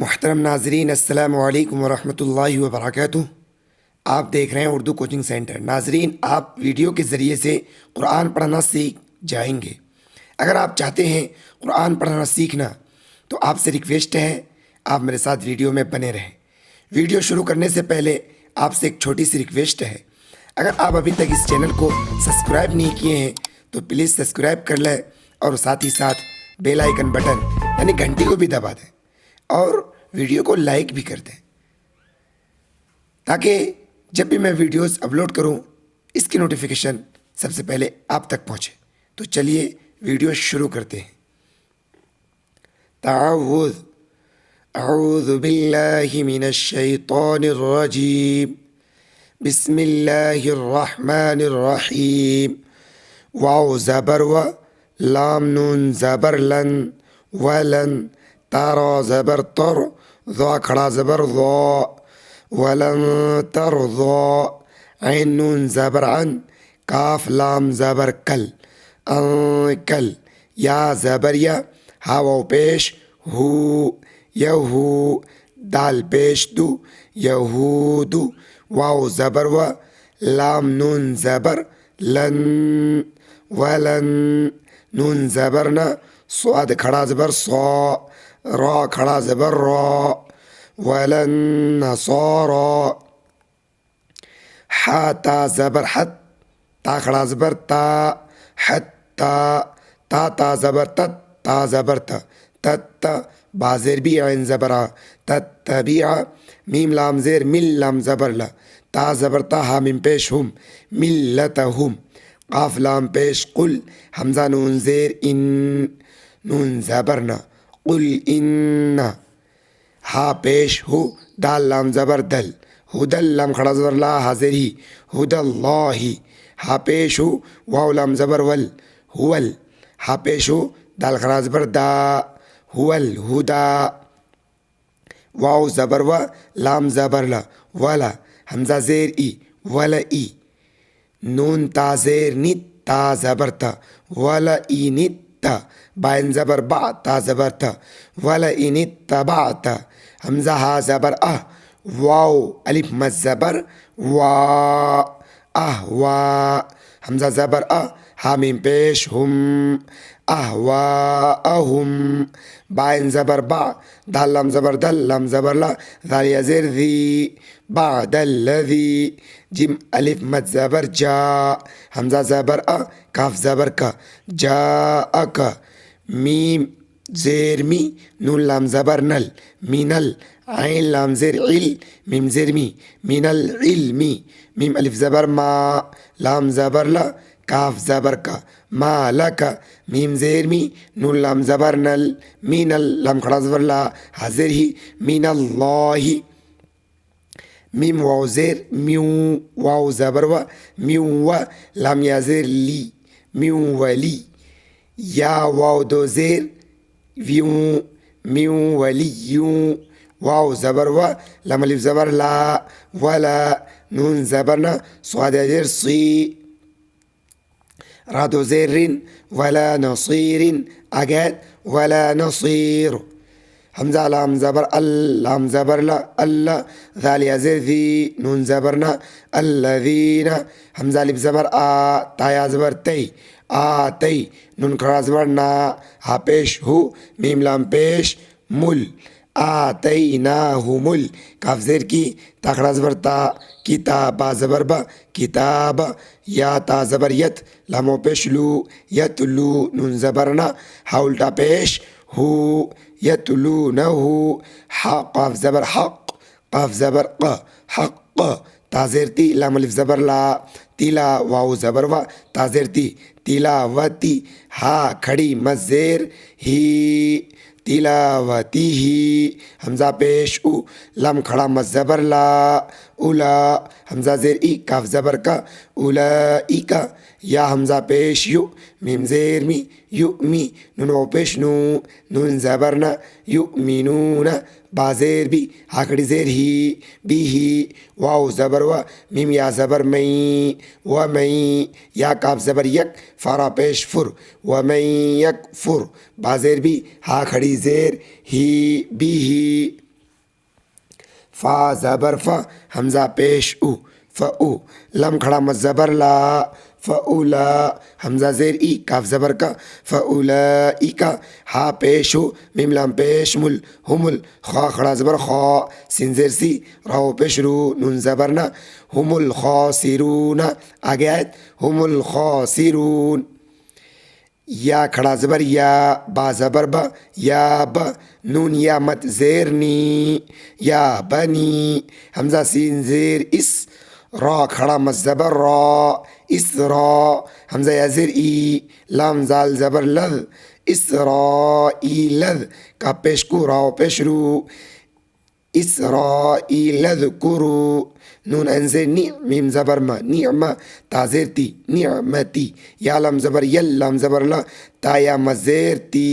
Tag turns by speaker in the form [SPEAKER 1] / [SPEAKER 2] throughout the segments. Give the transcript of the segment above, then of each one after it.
[SPEAKER 1] मुहतरम नाजरीन, अस्सलामु अलैकुम वरहमतुल्लाहि वबरकातुह। आप देख रहे हैं उर्दू कोचिंग सेंटर। नाजरीन, आप वीडियो के ज़रिए से कुरान पढ़ना सीख जाएंगे। अगर आप चाहते हैं कुरान पढ़ना सीखना तो आपसे रिक्वेस्ट है, आप मेरे साथ वीडियो में बने रहें। वीडियो शुरू करने से पहले आपसे एक छोटी सी रिक्वेस्ट है, अगर आप अभी तक इस चैनल को सब्सक्राइब नहीं किए हैं तो प्लीज़ सब्सक्राइब कर लें और साथ ही साथ बेल आइकन बटन यानी घंटी को भी दबा दें और वीडियो को लाइक भी कर दें, ताकि जब भी मैं वीडियोस अपलोड करूं इसकी नोटिफिकेशन सबसे पहले आप तक पहुंचे। तो चलिए वीडियो शुरू करते हैं। ताऊज़ अऊज़ु बिल्लाहि मिनश शैतानिर रजीम। बिस्मिल्लाहिर रहमानिर रहीम। वाव ज़बर व, लाम नून ज़बर लन, वलन, तारा ज़बर तर, ज़ा खड़ा ज़बर ज़ा, वलन तरज़ा, ऐन नून ज़बर अन, काफ लाम ज़बर कल, कल, या ज़बर या, हा वाव पेश हू, यहू, दाल पेश दू, यहूदू, वाव ज़बर व, लाम नून ज़बर लन, वलन, नून ज़बर न, स्वाद खड़ा ज़बर सौ, रा खड़ा ज़बर रा, वलन नसारा, हा ता ज़बर हत, ता खड़ा ज़बर ता, हत्ता, ता ज़बर तत, ता ज़बर त, तत, बाज़ेर भी ऐन ज़बर आ, तत्तबिआ, मीम लाम ज़ेर मिल लाम ज़बर ला, ता ज़बर ता, हा मीम पेश हुम, मिल्लतहुम, काफ लाम पेश कुल, हमज़ा नून ज़ेर इन, नून ज़बर न, कुल इन्ना, हा पेश हु, दाल लाम ज़बर दल, हुदल लाम खड़ा ज़बर ला, हाज़िर ही, हुदल्लाही, हा पेश हु, वाव लाम ज़बर वल, हुवल, हा पेश हु, दाल खड़ा ज़बर दा, हुवल हुदा, वाव ज़बर व, लाम ज़बर ला, वला, हमज़ा ज़ेर ई, वला ई, नून ता ज़ेर नित, ता ज़बर ता, वला ई नित ता, बाइन ज़बर बा, ता ज़बर ता, वला ई नित तबा ता, हमज़ा हा ज़बर आ, वाव अलिफ मद ज़बर वा, वा, हमज़ा ज़बर आ, हा मीम पेश हुम, वा अहुम, बाइन ज़बर बा, दाल लाम ज़बर दल, लाम ज़बर ला, दालिया ज़ेर दी, बादल लदी, जिम अलिफ मद ज़बर जा, हमज़ा ज़बर आ, काफ ज़बर का, जा अका, मीम ज़ेर मी, नून लाम ज़बर नल, मीनल, ऐन लाम ज़ेर इल, मीम ज़ेर मी, मीनल इल्मी, मीम अलिफ ज़बर मा, लाम ज़बर ला, काफ ज़बर का, मा लका, मीम ज़ेर मी, नून लाम ज़बर नल, मीनल, लाम खड़ा ज़बर ला, हाज़िर ही, मीनल्लाही, मीम वाव ज़ेर म्यू, वाव ज़बर व, म्यू व, लाम या ज़ेर ली, म्यू वली, या वाव दो ज़ेर व्यूं, म्यू वली यूं, वाव ज़बर व, लाम अलिफ ज़बर ला, वला, नून ज़बर न, स्वाद या ज़ेर सी, रा दो ज़ेर रिन, वला नसीरिन, अगैद वला नसीर, हमज़ा लाम ज़बर अल, लाम ज़बर ला, अल्ला, ज़ालिया ज़ेर ज़ी, नून ज़बर ना, अल्लज़ीना, हमज़ा अलिफ ज़बर आ, ताया ज़बर तई, आ तई, नून खड़ा ज़बर ना, हा पेश हु, मीम लाम पेश मुल, आ तई ना हुमुल, काफ ज़ेर की, ता खड़ा ज़बर ता, किताबा ज़बर बा, किताब, या ता ज़बर यत, लामो पेश लू, यतलू, नून ज़बर ना, हा उल्टा पेश हु, यतलूनहु, हा काफ ज़बर हक, काफ ज़बर क, हक, ता ज़ेर ती, लाम अलिफ ज़बर ला, तिला, वाव ज़बर वा, ता ज़ेर ती, तिलावती, हा खड़ी मद ज़ेर ही, तिलावती ही, हमज़ा पेश उ, लाम खड़ा मद ज़बर ला, उला, हमज़ा ज़ेर ई, काफ ज़बर का, उलाइका, या हमज़ा पेश यु, मीम ज़ेर मी, युमी, नून वाव पेश नू, नून ज़बर न, युमिनून, बा ज़ेर बी, हा खड़ी ज़ेर ही, बी ही, वाव ज़बर व, मीम या ज़बर मई, व मई, या काफ ज़बर यक, फारा पेश फुर, व मई यक फुर, बा ज़ेर बी, हा खड़ी ज़ेर ही, बी ही, फा ज़बर फ़ हमज़ा पेश उ फ़उ लम खड़ा मद ज़बर ला फ़उला हमज़ा ज़ेर ई काफ ज़बर का फ़उलाइका हा पेश हो मीम लाम पेश मुल हुमुल खा खड़ा ज़बर खा सिन ज़ेर सी राव पेश रू नून ज़बर ना हुमुल खासिरून आगे आयत हुमुल खासिरून या खड़ा ज़बर या बा ज़बर ब या ब नून या मत ज़ेर नी या बनी हमज़ा सीन ज़ेर इस रा खड़ा मत ज़बर रा इस रा हमज़ा या ज़ेर ई लाम ज़ाल ज़बर लज़ इस रा ई लज़ का पेश को राव पेश रू इस रा ई लज़ कुरू नून अनज़ेर नी मीम ज़बर म निअमा ताज़ेर ती निअमती या लम ज़बर यल लम ज़बर ला ताया मज़ेर ती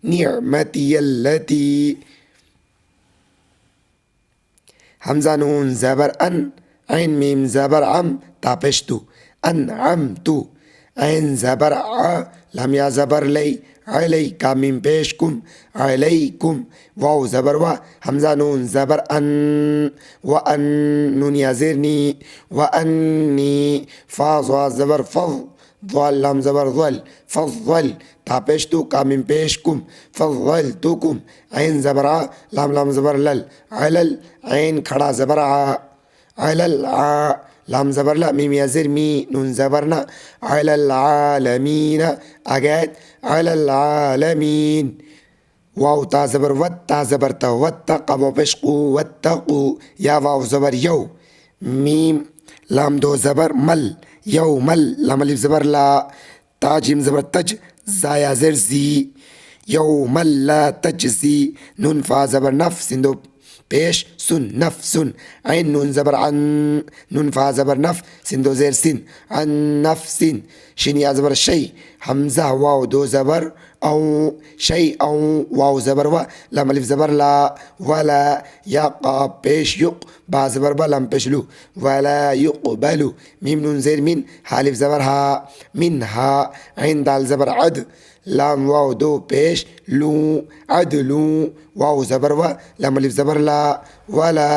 [SPEAKER 1] निअमती यल्लती हमज़ा नून ज़बर अन ऐन मीम ज़बर अम तापेशतु अन अम तु ऐन ज़बर आ लम या ज़बर लई अलई का मीम पेश कुम अलैकुम वाव ज़बर वा हमज़ा नून ज़बर अन व अन नून या ज़ेर नी व अन्नी फ़ा ज़ा ज़बर फ़ज़ ज़ाल लाम ज़बर ज़ल फ़ज़ल तापेशतु का मीम पेश कुम फ़ज़लतुकुम ऐन ज़बर आ लाम ज़बर लल अलल ऐन खड़ा ज़बर आ अलल आ लाम ज़बर ला मीम या ज़ेर मी नून ज़बर ना अलल आलमीन आगे अलल आलमीन वाव ता ज़बर वत्ता ज़बर ता वत्ता कबो पेशकू वत्तकू या वाव ज़बर यौ मीम लाम दो ज़बर मल यौ मल लाम अलिफ ज़बर ला ता जीम ज़बर तज ज़ाया ज़ेर ज़ी यौ मल ला तजज़ी नून फ़ा ज़बर नफ सिंदो पेश सुन नफ सुन ऐन नून ज़बर अन नून फ़ा ज़बर नफ सिंदो ज़ेर सिन अन नफ सिन शिन या ज़बर शई हमज़ा वाव दो ज़बर औ शई औ वाव ज़बर वा लम अलिफ ज़बर ला वला या क़ाफ पेश युक बा ज़बर बा लम पेश लू वला युक़बलु मीम नून ज़ेर मिन हा अलिफ ज़बर हा मिन हा ऐन दाल ज़बर अद लाम वाव दो पेश लू अदलू वाव ज़बर वा लम अलिफ ज़बर ला वला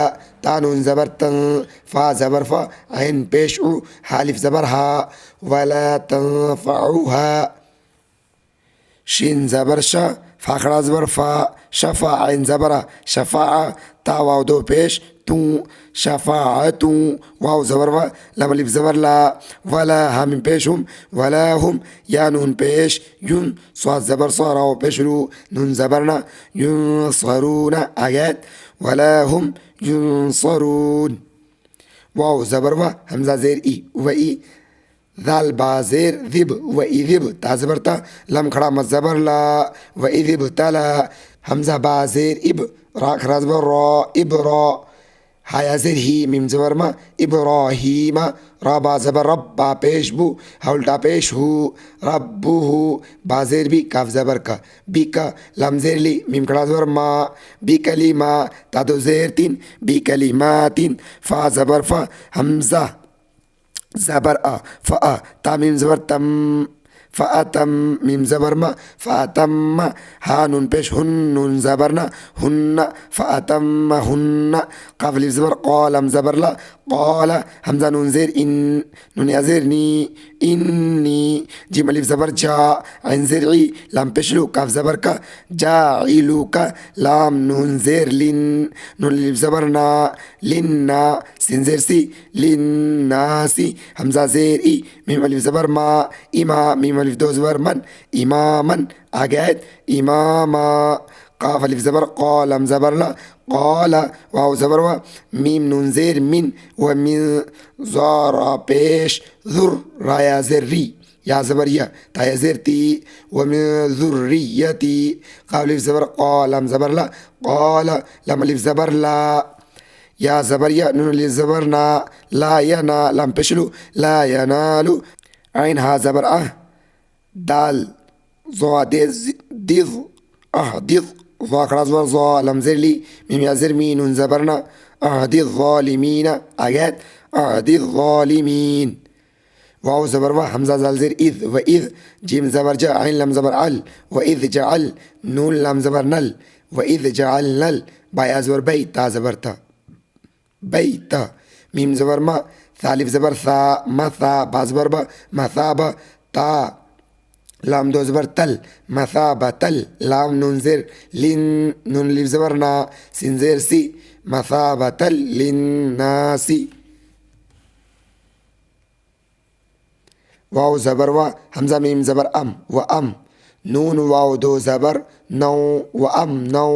[SPEAKER 1] ता नून ज़बर तन फ़ा ज़बर फ़ा ऐन पेश उ हा अलिफ ज़बर हा वला तनफ़उहा शिन ज़बर शा फ़ा खड़ा ज़बर फ़ा शफ़ा ऐन ज़बरा शफ़ा ता वाव दो पेश तू शफ़ा तू वाव ज़बर वा लम अलिफ ज़बर ला वला हामिम पेश हम वला हम या नून पेश युन स्वाद ज़बर सा राव पेश रू नून ज़बर ना युन सरूना आयत वला हम युन सरून वाव ज़बर वा हमज़ा ज़ेर ई व ई ذال بازير ذب وإذب تعزبر تا لم خرا مزبر لا وإذب تلا همزة بازير إب راك رازبر را إبرا هاي زير هي ميم زبر ما إبراهيم رابا زبر رب با پیش بو هول تا پیش هو ربه بازير بي كاف زبر کا بيكا لم زير لي ميم خرا زبر ما بكلمة تادو زير تين بكلمات فا زبر فا همزة زبر أ فأ تا ميم زبر تم فأتم ميم زبر ما فأتم ها نون پیش هن نون زبرنا هن فأتم هن قبل زبر قالم زبر لا قال همزة نون زير إن نون يزير ني إني جيم ألف زبر جا عين زرعي لام بشلو كاف زبر كا جاعلوك لام نون زير لين نون ألف زبرنا لنا سين زير سي للناسي همزة زير إي ميم ألف زبر ما إما ميم ألف دو زبر من إماما أجد إماما قاف ألف زبر قال زبر لا قال واو زبر و ميم نون زير من ومن زار بيش ذر رايا زري يا زبر يا تا زير تي ومن ذريتي قاف ألف زبر قال زبر لا قال لم ألف زبر لا يا زبر يا نون ألف زبرنا لا ينا لم بشلو لا ينالو عينها زبر دال ظا ديض ديض ظا خلاص ظا لم زر لي ميم يا زر مين نون زبرنا دي الظالمين أجاد دي الظالمين واو زبر وا همزة زال زر إذ وإذ جيم زبر جاء عين لم زبر عل وإذ جعل نون لم زبر نل وإذ جعل نل باي أزبر بي تا زبر تا बैत। मीम ज़बर मा, सालिफ ज़बर सा, मसा, बा ज़बर बा, मसाबा, ता, लाम दो ज़बर तल, मसाबतल, लाम नून ज़ेर लिन, नून लिफ ज़बर ना, सिन ज़ेर सी, मसाबतल लिन्नासी। वाव ज़बर वा, हमज़ा मीम ज़बर अम, व अम, नून वाव दो ज़बर नौ, व अम नौ,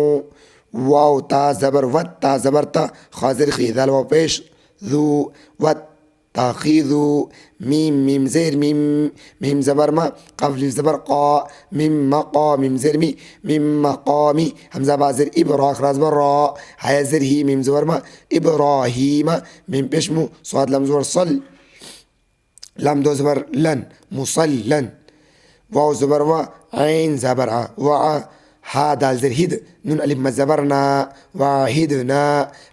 [SPEAKER 1] वाव ता ज़बर वत, ता ज़बर ता, खाज़िर खी, दाल वाव पेश, ज़ू, वत, ताखीज़ू, मीम मीम ज़ेर मीम, मीम ज़बर मा, क़ाफ लिफ ज़बर क़ा, मीम मक़ा, मीम ज़ेर मी, मीम मक़ामी, हमज़ा बा ज़ेर इब, रा ख़रा ज़बर रा, हाया ज़ेर ही, मीम ज़बर मा, इब्राहीमा, मीम पेश मू, स्वाद लम ज़बर सल, लाम दो ज़बर लन, मुसल्लन, वाव ज़बर वा, ऐन ज़बर आ, वा, हा दाल ज़ेर हिद, नून अलिफ मद ज़बर ना, वाहिद ना,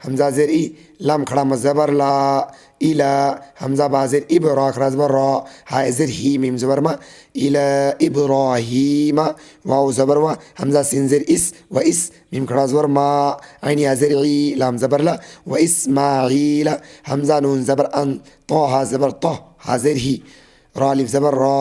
[SPEAKER 1] हमज़ा ज़ेर ई, लाम खड़ा मद ज़बर ला, इला, हमज़ा बा ज़ेर इब, रा खड़ा ज़बर रा, हा ज़ेर ही, मीम ज़बर मा, इला इब्राहीमा, वाव ज़बर वा, हमज़ा सिन ज़ेर इस, व इस, मीम खड़ा ज़बर मा, ऐन या ज़ेर ई, लाम ज़बर ला, व इस्माईला, हमज़ा नून ज़बर अन, तो हा ज़बर तो, हा ज़ेर ही, रा लिफ ज़बर रा,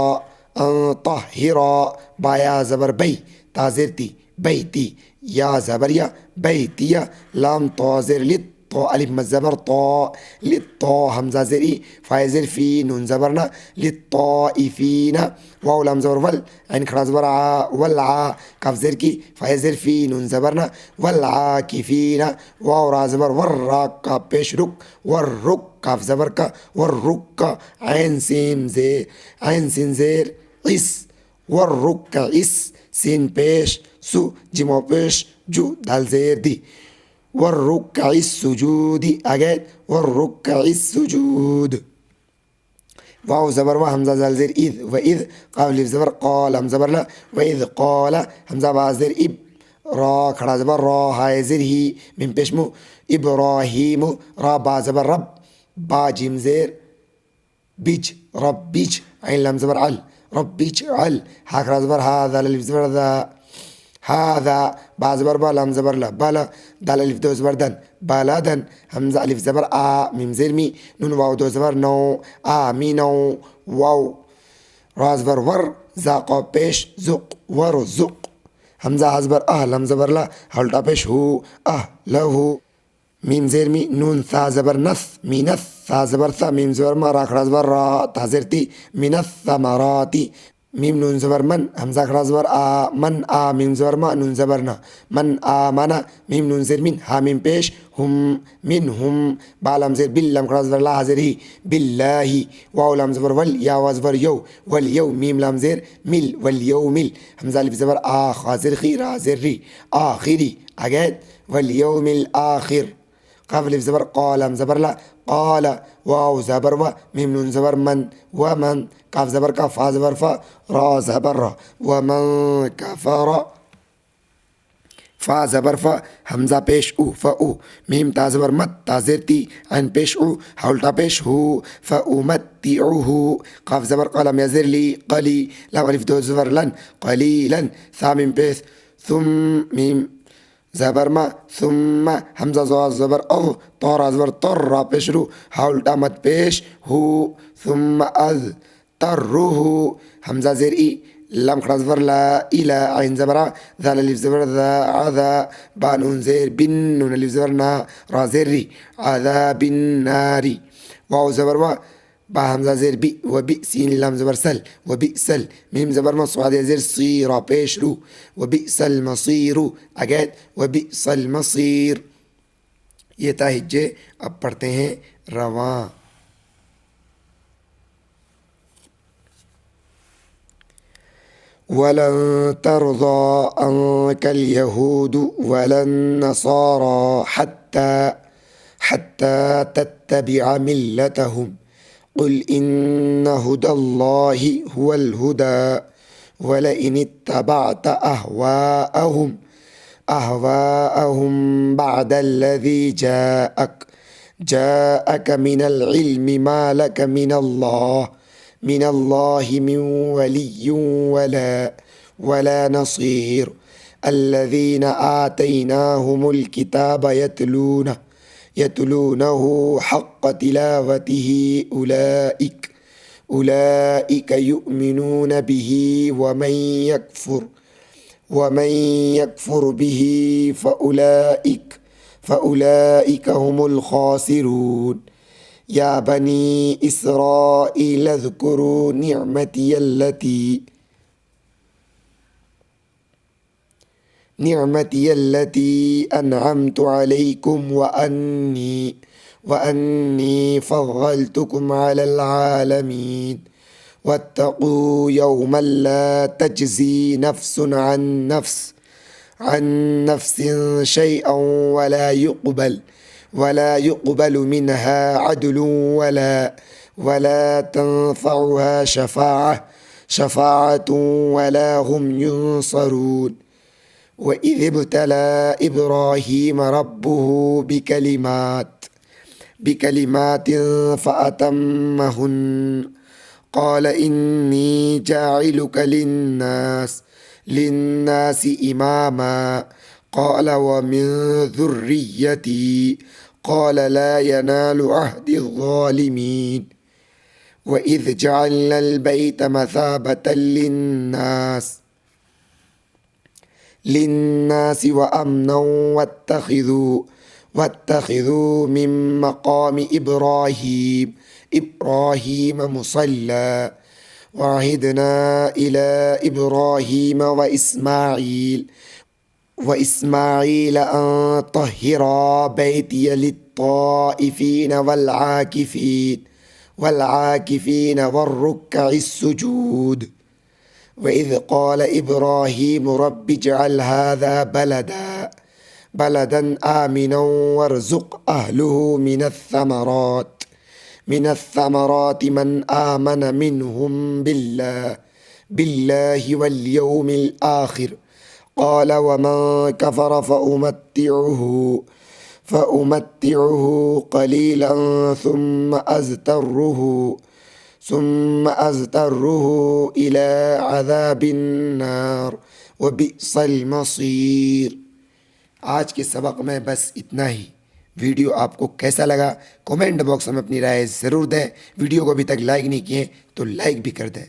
[SPEAKER 1] ताहिरा, बाया ज़बर बै, ता ज़ेर ती, बैती, या ज़बर या, बैतिया, लाम तो ज़ेर लित, तो अलिफ मद ज़बर तो, लित तो, हमज़ा ज़ेर ई, फ़ा ज़ेर फ़ी, नून ज़बर ना, लित तो इफ़ीना, वाव लाम ज़बर वल, ऐन खड़ा ज़बर आ, वल आ, काफ ज़ेर की, फ़ा ज़ेर फ़ी, नून ज़बर ना, वल आ किफ़ीना, वाव रा ज़बर वर, रा का पेश रुक, वर रुक, काफ ज़बर का, वर रुक का, ऐन सीम ज़ेर, ऐन सिन ज़ेर इस, वर रुक का इस, सीन पेश सु, जिमो पेश जु, दाल ज़ेर दी, वर रुक का इस सुजूदी, आगे वर रुक का इस सुजूद, वाव ज़बर वा, हमज़ा जाल ज़ेर इद, व इद, क़ाफ लिफ ज़बर क़ाल, हम ज़बर ला, व इद क़ाला, हमज़ा बा ज़ेर इब, रा खड़ा ज़बर रा, हाय ज़ेर ही, मीम पेश मू, इब्राहीमु, रा बा ज़बर रब, बा जिम ज़ेर बिज, रब बिज, ऐन लाम ज़बर अल, रब बिज अल, हा खड़ा ज़बर हा, दाल लिफ ज़बर दा, हादा, बा ज़बर बा, लाम ज़बर ला, बाला, दाल अलिफ दो ज़बर दन, बालादन, हमज़ा अलिफ ज़बर आ, मीम ज़ेर मी, नून वाव दो ज़बर नो, आ मी नो, वाव, रा ज़बर वर, ज़ा क़ाफ पेश ज़ुक़, वर ज़ुक़, हमज़ा हा ज़बर आह, लाम ज़बर ला, हल्टा पेश हु, आह लहु, मीम ज़ेर मी, नून सा ज़बर नस, मीनस, सा ज़बर सा, मीम ज़बर मा, रा खड़ा ज़बर रा, ता ज़ेर ती, मिनस समराती, मीम नून ज़बर मन, हमज़ा खड़ा ज़बर आ, मन आ, मीम ज़बर मा, नून ज़बर ना, मन आ मना, मीम नून ज़ेर मिन, हा मीम पेश हुम, मिन हुम, बा लाम ज़ेर बिल, लाम खड़ा ज़बर ला, हा ज़ेर ही, बिल्लाही, वाव लाम ज़बर वल, या वा ज़बर यौ, वल यौ, मीम लाम ज़ेर मिल, वल यौ मिल, हमज़ा अलिफ ज़बर आ, खा ज़ेर खी, रा ज़ेर री, आखिरी, आगे वल यौ मिल आखिर, क़ाफ लिफ ज़बर क़ा, लाम ज़बर ला, क़ाला, वाव ज़बर वा, मीम नून ज़बर मन, व मन, काफ ज़बर का, फ़ा ज़बर फ़ा, रा ज़बर रा, व मन कफ़रा, फ़ा ज़बर फ़ा, हमज़ा पेश उ, फ़ उ, मीम ता ज़बर मत, ता ज़ेर ती, ऐन पेश उ, हा उल्टा पेश हु, फ़ उ मत ती उ हु, काफ ज़बर क़ा, लाम या ज़ेर ली, क़ली, लाम अलिफ दो ज़बर लन, क़लीलन, सा मीम पेश, थुम मीम ज़बर मा, सुम्मा, हमज़ा ज़ा ज़बर औ, तौरा ज़बर तर, रा पेश रू, हा उल्टा मत पेश हु, सुम्मा अज़ तर्रुहु, हमज़ा ज़ेर ई, लाम खड़ा ज़बर ला, इला, ऐन ज़बर आ, ज़ाल अलिफ ज़बर ज़ा, आज़ा, बा नून ज़ेर बिन, नून अलिफ ज़बर ना, रा ज़ेर री, आज़ा बिन नारी, वाव ज़बर वा, बा हमज़ा ज़ेर बी, व बी, सीन लाम ज़बर सल, व बी सल, मीम ज़बर मा, स्वाद ज़ेर सी, रा पेश रू, व बी सल मसीरू, अगैद व बी सल मसीर। ये था हिज्जे, अब पढ़ते हैं रवां। वलन तरज़ा अंकल यहूद वलन नसारा हत्ता हत्ता तत्तबिअ मिल्लतहुम क़ुल इन्न हुदल्लाहि हुवल हुदा वलइन इत्तबअत अहवाअहुम बअदल्लज़ी जाअक मिनल इल्मि मा लक मिनल्लाहि मिन वलिय्यिन वला नसीर। الذين آتيناهم الكتاب यतलूनहु हक़्क़ तिलावतिही उलाइक युमिनून बिही वमन यकफुर बिही फ़उलाइक हुमुल खासिरून। या बनी इस्राईल ज़्कुरू निअमती अल्लती अनअमतु अलैकुम वअन्नी फ़द्दलतुकुम अलल आलमीन। वत्तक़ू यौमन ला तज्ज़ी नफ्सुन अन नफ्सिन शैअन वला युक़बल मिनहा अदलुन वला तंफ़उहा शफ़ाअतुन वला हुम युनसरून। वइज़ इब्तला इब्राहीम रब्बुहु बिकलिमातिन फ़अतम्महुन्न क़ाल इन्नी जाइलुक लिन्नासि इमामा क़ाल वमिन ज़ुर्रिय्यती क़ाल ला यनालु अहदि ज़्ज़ालिमीन। वइज़ जअलनल बैत मसाबतल लिन्नास वअमनन वत्तख़िज़ू मिन मक़ामि इब्राहीम मुसल्ला वअहिदना इला इब्राहीम वइस्माईल अन तह्हिरा बैतिय लित्ताइफ़ीन वल्आकिफ़ीन वर्रुक्किस्सुजूद। वइज़ क़ाल इब्राहीम रब्बि इज्अल हाज़ा बलदन आमिनन वरज़ुक़ अहलहु मिनस्समराति मन आमन मिनहुम बिल्लाहि वल्यौमिल आखिर क़ाल वमन कफ़र फ़उमत्तिउहु क़लीलन सुम्म अज़्तर्रुहु इला अज़ाबिन्नार वबिअसल मसीर। आज के सबक में बस इतना ही। वीडियो आपको कैसा लगा कमेंट बॉक्स में अपनी राय ज़रूर दें। वीडियो को अभी तक लाइक नहीं किए तो लाइक भी कर दें।